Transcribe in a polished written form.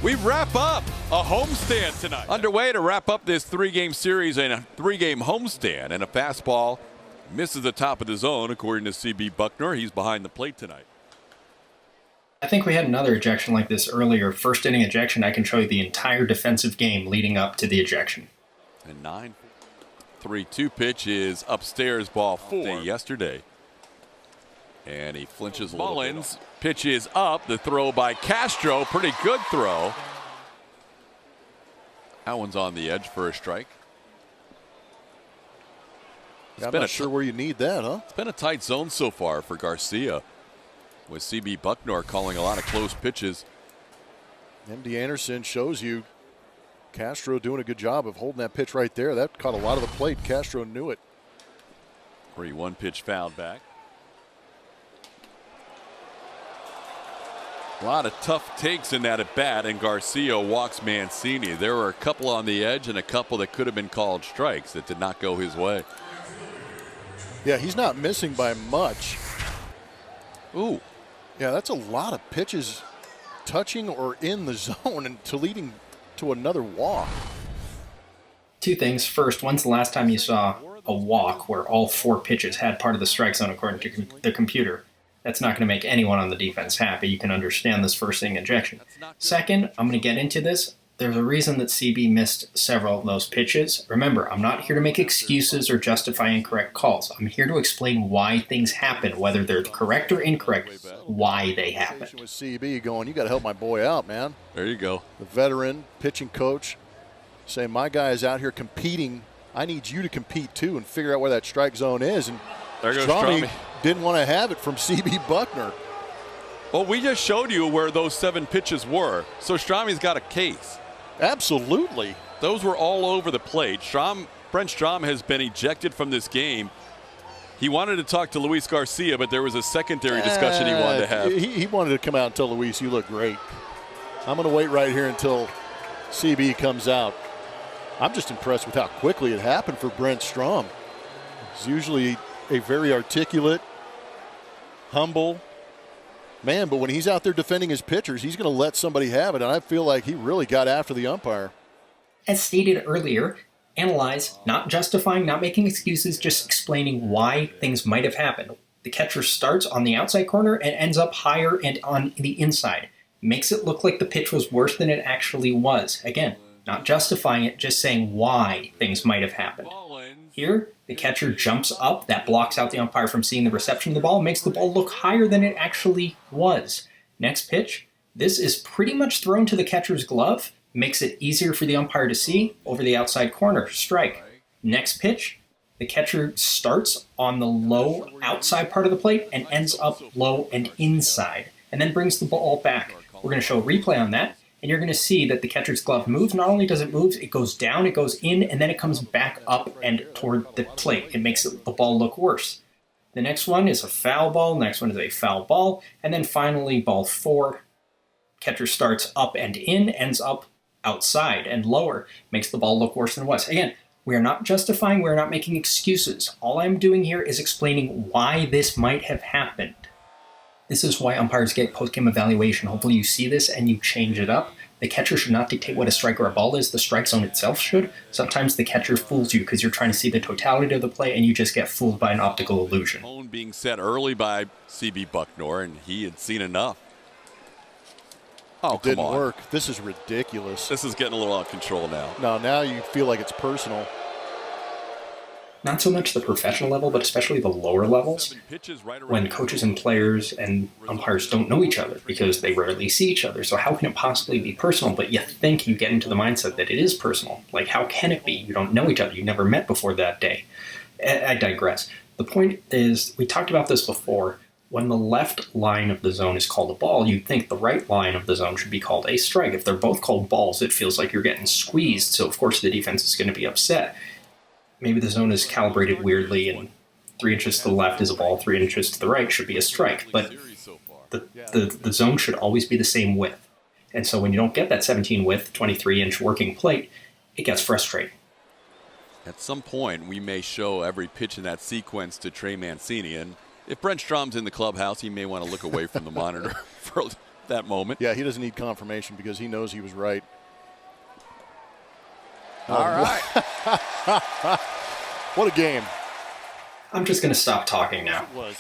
We wrap up a homestand tonight. Underway to wrap up this 3-game series and a 3-game homestand. And a fastball misses the top of the zone, according to CB Bucknor. He's behind the plate tonight. I think we had another ejection like this earlier. First inning ejection, I can show you the entire defensive game leading up to the ejection. And 9-3-2 pitch is upstairs, ball 4 yesterday. And he flinches a little bit. Mullins pitches up. The throw by Castro. Pretty good throw. That one's on the edge for a strike. I'm not sure where you need that, huh? It's been a tight zone so far for Garcia, with CB Bucknor calling a lot of close pitches. MD Anderson shows you Castro doing a good job of holding that pitch right there. That caught a lot of the plate. Castro knew it. 3-1 pitch fouled back. A lot of tough takes in that at bat, and Garcia walks Mancini. There were a couple on the edge and a couple that could have been called strikes that did not go his way. Yeah, he's not missing by much. Ooh. Yeah, that's a lot of pitches touching or in the zone and to leading to another walk. Two things. First, when's the last time you saw a walk where all 4 pitches had part of the strike zone according to the computer? That's not going to make anyone on the defense happy. You can understand this first inning ejection. Second, I'm going to get into this. There's a reason that CB missed several of those pitches. Remember, I'm not here to make excuses or justify incorrect calls. I'm here to explain why things happen, whether they're correct or incorrect, why they happen. With CB going, you got to help my boy out, man. There you go. The veteran pitching coach saying, my guy is out here competing. I need you to compete too and figure out where that strike zone is. And there goes Strom didn't want to have it from CB Bucknor. Well, we just showed you where those 7 pitches were, so Strommy's got a case. Absolutely. Those were all over the plate. Brent Strom has been ejected from this game. He wanted to talk to Luis Garcia, but there was a secondary discussion he wanted to have. He wanted to come out and tell Luis, you look great. I'm going to wait right here until CB comes out. I'm just impressed with how quickly it happened for Brent Strom. He's usually a very articulate, humble man, but when he's out there defending his pitchers, he's going to let somebody have it, and I feel like he really got after the umpire. As stated earlier, analyze, not justifying, not making excuses, just explaining why things might have happened. The catcher starts on the outside corner and ends up higher and on the inside. Makes it look like the pitch was worse than it actually was. Again, not justifying it, just saying why things might have happened. Here, the catcher jumps up, that blocks out the umpire from seeing the reception of the ball, makes the ball look higher than it actually was. Next pitch, this is pretty much thrown to the catcher's glove, makes it easier for the umpire to see, over the outside corner, strike. Next pitch, the catcher starts on the low outside part of the plate and ends up low and inside, and then brings the ball back. We're going to show a replay on that. And you're going to see that the catcher's glove moves. Not only does it move, it goes down, it goes in, and then it comes back up and toward the plate. It makes the ball look worse. The next one is a foul ball. The next one is a foul ball. And then finally, ball 4. Catcher starts up and in, ends up outside and lower. Makes the ball look worse than it was. Again, we are not justifying, we are not making excuses. All I'm doing here is explaining why this might have happened. This is why umpires get post-game evaluation. Hopefully you see this and you change it up. The catcher should not dictate what a strike or a ball is. The strike zone itself should. Sometimes the catcher fools you because you're trying to see the totality of the play and you just get fooled by an optical illusion. Tone being set early by CB Bucknor, and he had seen enough. Oh, it didn't work. This is ridiculous. This is getting a little out of control now. No, now you feel like it's personal. Not so much the professional level, but especially the lower levels, when coaches and players and umpires don't know each other because they rarely see each other. So how can it possibly be personal? But you think you get into the mindset that it is personal. Like, how can it be? You don't know each other. You never met before that day. I digress. The point is, we talked about this before. When the left line of the zone is called a ball, you'd think the right line of the zone should be called a strike. If they're both called balls, it feels like you're getting squeezed. So, of course, the defense is going to be upset. Maybe the zone is calibrated weirdly, and 3 inches to the left is a ball, 3 inches to the right should be a strike. But the zone should always be the same width. And so when you don't get that 17 width, 23-inch working plate, it gets frustrating. At some point, we may show every pitch in that sequence to Trey Mancini. And if Brent Strom's in the clubhouse, he may want to look away from the monitor for that moment. Yeah, he doesn't need confirmation because he knows he was right. All right. What a game. I'm just going to stop talking now. It was.